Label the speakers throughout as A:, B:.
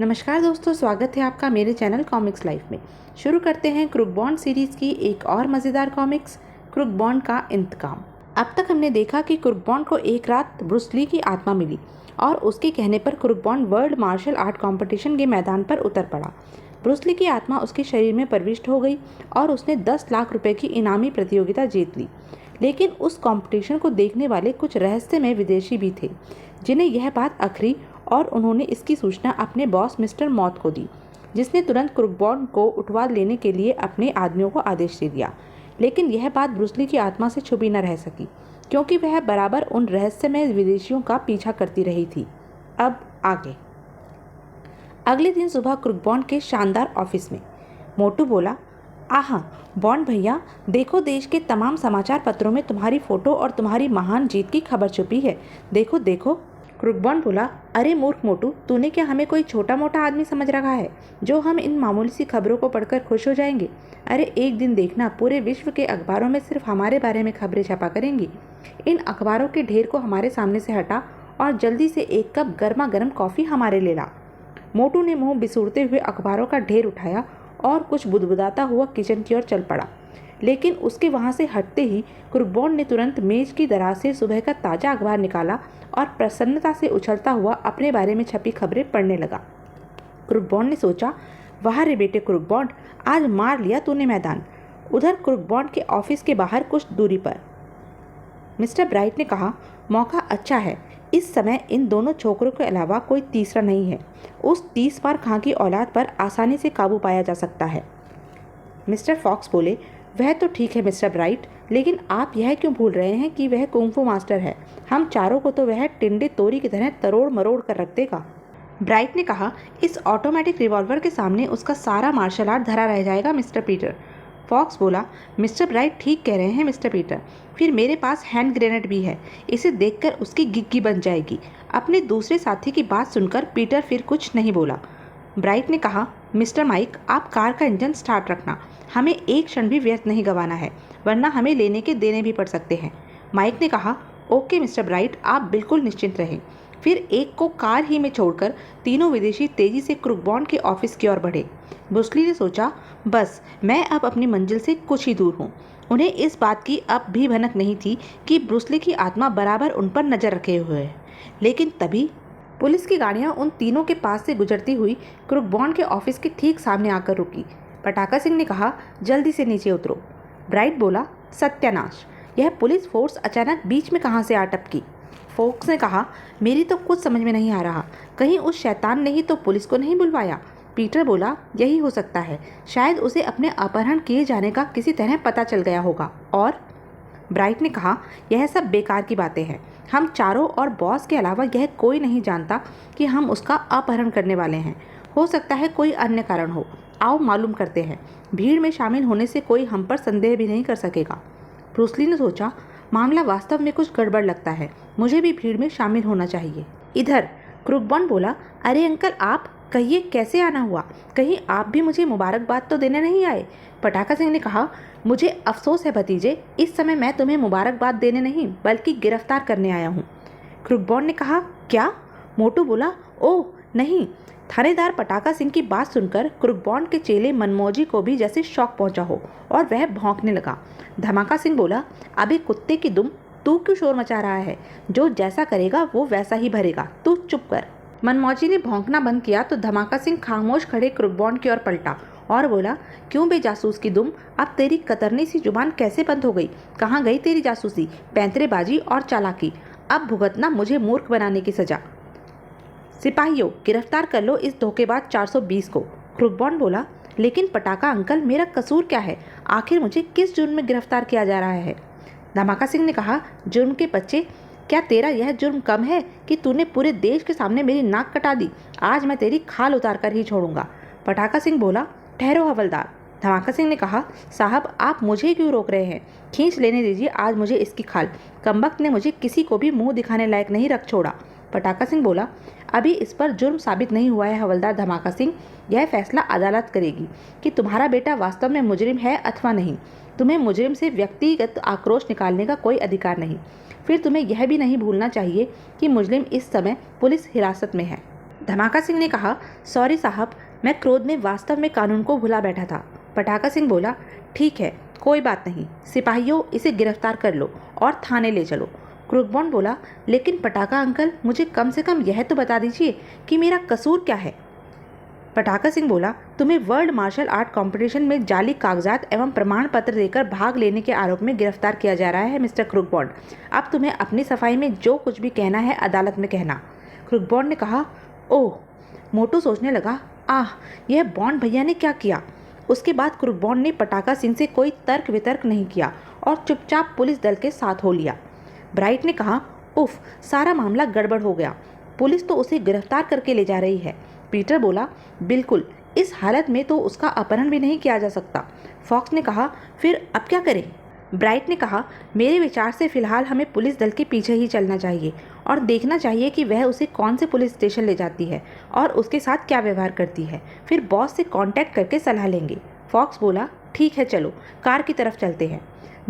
A: नमस्कार दोस्तों, स्वागत है आपका मेरे चैनल कॉमिक्स लाइफ में। शुरू करते हैं क्रूक बॉन्ड सीरीज़ की एक और मज़ेदार कॉमिक्स, क्रूक बॉन्ड का इंतकाम। अब तक हमने देखा कि क्रूक बॉन्ड को एक रात ब्रूस ली की आत्मा मिली और उसके कहने पर क्रूक बॉन्ड वर्ल्ड मार्शल आर्ट कंपटीशन के मैदान पर उतर पड़ा। ब्रूस ली की आत्मा उसके शरीर में प्रविष्ट हो गई और उसने 10 लाख रुपए की इनामी प्रतियोगिता जीत ली। लेकिन उस कंपटीशन को देखने वाले कुछ रहस्यमय विदेशी भी थे जिन्हें यह बात अखरी और उन्होंने इसकी सूचना अपने बॉस मिस्टर मौत को दी, जिसने तुरंत क्रूक बॉन्ड को उठवा लेने के लिए अपने आदमियों को आदेश दे दिया। लेकिन यह बात ब्रूस ली की आत्मा से छुपी न रह सकी, क्योंकि वह बराबर उन रहस्यमय विदेशियों का पीछा करती रही थी। अब आगे। अगले दिन सुबह क्रूक बॉन्ड के शानदार ऑफिस में मोटू बोला, आहा बॉन्ड भैया, देखो देश के तमाम समाचार पत्रों में तुम्हारी फोटो और तुम्हारी महान जीत की खबर छुपी है। देखो देखो। क्रूक बॉन्ड बोला, अरे मूर्ख मोटू, तूने क्या हमें कोई छोटा मोटा आदमी समझ रखा है जो हम इन मामूली सी खबरों को पढ़कर खुश हो जाएंगे? अरे एक दिन देखना, पूरे विश्व के अखबारों में सिर्फ हमारे बारे में खबरें छपा करेंगी। इन अखबारों के ढेर को हमारे सामने से हटा और जल्दी से एक कप गर्मा गर्म कॉफ़ी हमारे ले ला। मोटू ने मुंह बिसूरते हुए अखबारों का ढेर उठाया और कुछ बुदबुदाता हुआ किचन की ओर चल पड़ा। लेकिन उसके वहां से हटते ही क्रूक बॉन्ड ने तुरंत मेज की दराज से सुबह का ताज़ा अखबार निकाला और प्रसन्नता से उछलता हुआ अपने बारे में छपी खबरें पढ़ने लगा। क्रूक बॉन्ड ने सोचा, वाह रे बेटे क्रूक बॉन्ड, आज मार लिया तूने मैदान। उधर क्रूक बॉन्ड के ऑफिस के बाहर कुछ दूरी पर मिस्टर ब्राइट ने कहा, मौका अच्छा है। इस समय इन दोनों छोकरों के अलावा कोई तीसरा नहीं है। उस 30 बार खां की औलाद पर आसानी से काबू पाया जा सकता है। मिस्टर फॉक्स बोले, वह तो ठीक है मिस्टर ब्राइट, लेकिन आप यह क्यों भूल रहे हैं कि वह कुंफू मास्टर है। हम चारों को तो वह टिंडे तोरी की तरह तरोड़ मरोड़ कर रख देगा। ब्राइट ने कहा, इस ऑटोमेटिक रिवॉल्वर के सामने उसका सारा मार्शल आर्ट धरा रह जाएगा मिस्टर पीटर। फॉक्स बोला, मिस्टर ब्राइट ठीक कह रहे हैं मिस्टर पीटर, फिर मेरे पास हैंड ग्रेनेड भी है, इसे देखकर उसकी गिग्गी बन जाएगी। अपने दूसरे साथी की बात सुनकर पीटर फिर कुछ नहीं बोला। ब्राइट ने कहा, मिस्टर माइक, आप कार का इंजन स्टार्ट रखना, हमें एक क्षण भी व्यर्थ नहीं गंवाना है, वरना हमें लेने के देने भी पड़ सकते हैं। माइक ने कहा, ओके मिस्टर ब्राइट, आप बिल्कुल निश्चिंत रहें। फिर एक को कार ही में छोड़कर तीनों विदेशी तेजी से क्रूक बॉन्ड के ऑफिस की ओर बढ़े। ब्रूस ली ने सोचा, बस मैं अब अपनी मंजिल से कुछ ही दूर हूँ। उन्हें इस बात की अब भी भनक नहीं थी कि ब्रूस ली की आत्मा बराबर उन पर नजर रखे हुए है। लेकिन तभी पुलिस की गाड़ियां उन तीनों के पास से गुजरती हुई क्रूक बॉन्ड के ऑफिस के ठीक सामने आकर रुकी। पटाखा सिंह ने कहा, जल्दी से नीचे उतरो। ब्राइट बोला, सत्यानाश, यह पुलिस फोर्स अचानक बीच में कहाँ से आ टपकी? फोक्स ने कहा, मेरी तो कुछ समझ में नहीं आ रहा, कहीं उस शैतान ने ही तो पुलिस को नहीं बुलवाया। पीटर बोला, यही हो सकता है, शायद उसे अपने अपहरण किए जाने का किसी तरह पता चल गया होगा। और ब्राइट ने कहा, यह सब बेकार की बातें हैं। हम चारों और बॉस के अलावा यह कोई नहीं जानता कि हम उसका अपहरण करने वाले हैं। हो सकता है कोई अन्य कारण हो। आओ मालूम करते हैं। भीड़ में शामिल होने से कोई हम पर संदेह भी नहीं कर सकेगा। ब्रूस ली ने सोचा, मामला वास्तव में कुछ गड़बड़ लगता है, मुझे भी भीड़ में शामिल होना चाहिए। इधर क्रूक बॉन्ड बोला, अरे अंकल, आप कहिए कैसे आना हुआ? कहीं आप भी मुझे मुबारकबाद तो देने नहीं आए? पटाखा सिंह ने कहा, मुझे अफसोस है भतीजे, इस समय मैं तुम्हें मुबारकबाद देने नहीं बल्कि गिरफ्तार करने आया हूँ। क्रूक बॉन्ड ने कहा, क्या? मोटू बोला, ओह नहीं। थानेदार पटाखा सिंह की बात सुनकर क्रूक बॉन्ड के चेले मनमौजी को भी जैसे शौक पहुंचा हो और वह भौंकने लगा। धमाका सिंह बोला, अबे कुत्ते की दुम, तू क्यों शोर मचा रहा है? जो जैसा करेगा वो वैसा ही भरेगा, तू चुप कर। मनमौजी ने भौंकना बंद किया तो धमाका सिंह खामोश खड़े क्रूक बॉन्ड की ओर पलटा और बोला, क्यों बे जासूस की दुम, अब तेरी कतरनी सी जुबान कैसे बंद हो गई? कहाँ गई तेरी जासूसी, पैंतरेबाजी और चालाकी? अब भुगतना मुझे मूर्ख बनाने की सजा। सिपाहियों, गिरफ्तार कर लो इस धोखेबाज 420 को। क्रूक बॉन्ड बोला, लेकिन पटाखा अंकल, मेरा कसूर क्या है? आखिर मुझे किस जुर्म में गिरफ्तार किया जा रहा है? धमाका सिंह ने कहा, जुर्म के बच्चे, क्या तेरा यह जुर्म कम है कि तूने पूरे देश के सामने मेरी नाक कटा दी? आज मैं तेरी खाल उतार कर ही छोड़ूंगा। पटाखा सिंह बोला, ठहरो हवलदार। धमाका सिंह ने कहा, साहब आप मुझे क्यों रोक रहे हैं? खींच लेने दीजिए आज मुझे इसकी खाल। कमबख्त ने मुझे किसी को भी मुंह दिखाने लायक नहीं रख छोड़ा। पटाखा सिंह बोला, अभी इस पर जुर्म साबित नहीं हुआ है हवलदार धमाका सिंह, यह फैसला अदालत करेगी कि तुम्हारा बेटा वास्तव में मुजरिम है अथवा नहीं। तुम्हें मुजरिम से व्यक्तिगत आक्रोश निकालने का कोई अधिकार नहीं। फिर तुम्हें यह भी नहीं भूलना चाहिए कि मुजरिम इस समय पुलिस हिरासत में है। धमाका सिंह ने कहा, सॉरी साहब, मैं क्रोध में वास्तव में कानून को भुला बैठा था। पटाखा सिंह बोला, ठीक है, कोई बात नहीं, सिपाहियों इसे गिरफ्तार कर लो और थाने ले चलो। क्रुकबॉन्ड बोला, लेकिन पटाखा अंकल, मुझे कम से कम यह तो बता दीजिए कि मेरा कसूर क्या है। पटाखा सिंह बोला, तुम्हें वर्ल्ड मार्शल आर्ट कंपटीशन में जाली कागजात एवं प्रमाण पत्र देकर भाग लेने के आरोप में गिरफ्तार किया जा रहा है मिस्टर क्रुकबॉन्ड। अब तुम्हें अपनी सफाई में जो कुछ भी कहना है अदालत में कहना। क्रुकबॉन्ड ने कहा, ओह। मोटू सोचने लगा, आह, यह बॉन्ड भैया ने क्या किया। उसके बाद क्रुकबॉन्ड ने पटाखा सिंह से कोई तर्क वितर्क नहीं किया और चुपचाप पुलिस दल के साथ हो लिया। ब्राइट ने कहा, उफ, सारा मामला गड़बड़ हो गया, पुलिस तो उसे गिरफ्तार करके ले जा रही है। पीटर बोला, बिल्कुल, इस हालत में तो उसका अपहरण भी नहीं किया जा सकता। फॉक्स ने कहा, फिर अब क्या करें। ब्राइट ने कहा, मेरे विचार से फिलहाल हमें पुलिस दल के पीछे ही चलना चाहिए और देखना चाहिए कि वह उसे कौन से पुलिस स्टेशन ले जाती है और उसके साथ क्या व्यवहार करती है, फिर बॉस से कांटेक्ट करके सलाह लेंगे। फॉक्स बोला, ठीक है, चलो कार की तरफ चलते हैं।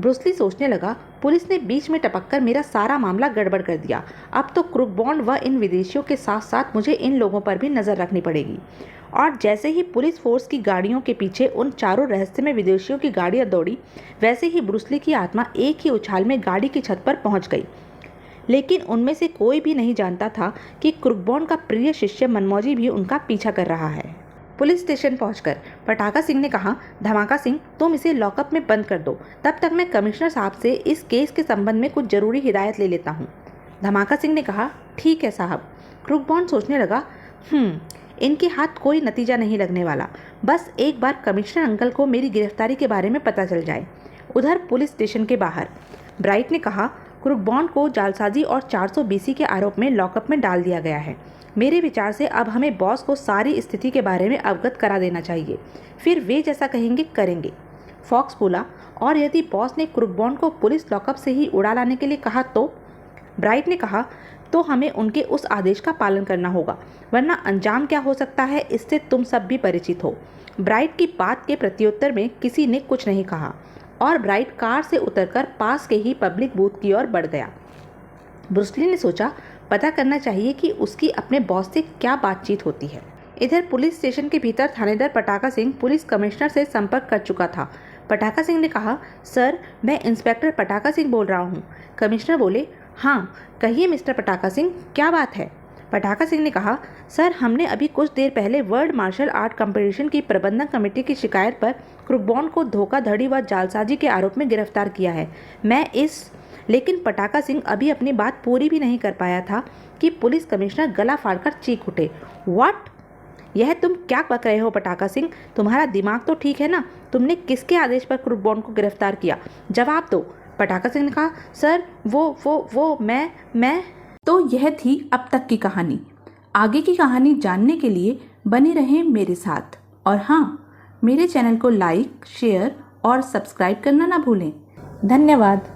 A: ब्रूस ली सोचने लगा, पुलिस ने बीच में टपककर मेरा सारा मामला गड़बड़ कर दिया। अब तो क्रुकबॉन्ड व इन विदेशियों के साथ साथ मुझे इन लोगों पर भी नज़र रखनी पड़ेगी। और जैसे ही पुलिस फोर्स की गाड़ियों के पीछे उन चारों रहस्यमय विदेशियों की गाड़ियां दौड़ी, वैसे ही ब्रूस ली की आत्मा एक ही उछाल में गाड़ी की छत पर पहुंच गई। लेकिन उनमें से कोई भी नहीं जानता था कि क्रुकबॉन्ड का प्रिय शिष्य मनमौजी भी उनका पीछा कर रहा है। पुलिस स्टेशन पहुंचकर पटाखा सिंह ने कहा, धमाका सिंह, तुम इसे लॉकअप में बंद कर दो, तब तक मैं कमिश्नर साहब से इस केस के संबंध में कुछ जरूरी हिदायत ले लेता हूँ। धमाका सिंह ने कहा, ठीक है साहब। क्रुकबॉन्ड सोचने लगा, इनके हाथ कोई नतीजा नहीं लगने वाला, बस एक बार कमिश्नर अंकल को मेरी गिरफ्तारी के बारे में पता चल जाए। उधर पुलिस स्टेशन के बाहर ब्राइट ने कहा, क्रुकबॉन्ड को जालसाजी और 400 BC के आरोप में लॉकअप में डाल दिया गया है। मेरे विचार से अब हमें बॉस को सारी स्थिति के बारे में अवगत करा देना चाहिए, फिर वे जैसा कहेंगे करेंगे। फॉक्स बोला, और यदि बॉस ने क्रुकबॉन्ड को पुलिस लॉकअप से ही उड़ा लाने के लिए कहा तो? ब्राइट ने कहा, तो हमें उनके उस आदेश का पालन करना होगा, वरना अंजाम क्या हो सकता है इससे तुम सब भी परिचित हो। ब्राइट की बात के प्रत्युत्तर में किसी ने कुछ नहीं कहा और ब्राइट कार से उतरकर पास के ही पब्लिक बूथ की ओर बढ़ गया। ब्रूस ली ने सोचा, पता करना चाहिए कि उसकी अपने बॉस से क्या बातचीत होती है। इधर पुलिस स्टेशन के भीतर थानेदार पटाखा सिंह पुलिस कमिश्नर से संपर्क कर चुका था। पटाखा सिंह ने कहा, सर, मैं इंस्पेक्टर पटाखा सिंह बोल रहा हूँ। कमिश्नर बोले, हाँ कहिए मिस्टर पटाखा सिंह, क्या बात है। पटाखा सिंह ने कहा, सर, हमने अभी कुछ देर पहले वर्ल्ड मार्शल आर्ट कंपटीशन की प्रबंधन कमेटी की शिकायत पर क्रुकबॉन्ड को धोखाधड़ी व जालसाजी के आरोप में गिरफ्तार किया है। लेकिन पटाखा सिंह अभी अपनी बात पूरी भी नहीं कर पाया था कि पुलिस कमिश्नर गला फाड़कर चीख उठे, व्हाट? यह तुम क्या बक रहे हो पटाखा सिंह? तुम्हारा दिमाग तो ठीक है ना? तुमने किसके आदेश पर क्रुकबॉन्ड को गिरफ्तार किया? जवाब दो। पटाखा सिंह ने कहा, सर, वो मैं। तो यह थी अब तक की कहानी। आगे की कहानी जानने के लिए बने रहें मेरे साथ, और हाँ, मेरे चैनल को लाइक, शेयर और सब्सक्राइब करना ना भूलें। धन्यवाद।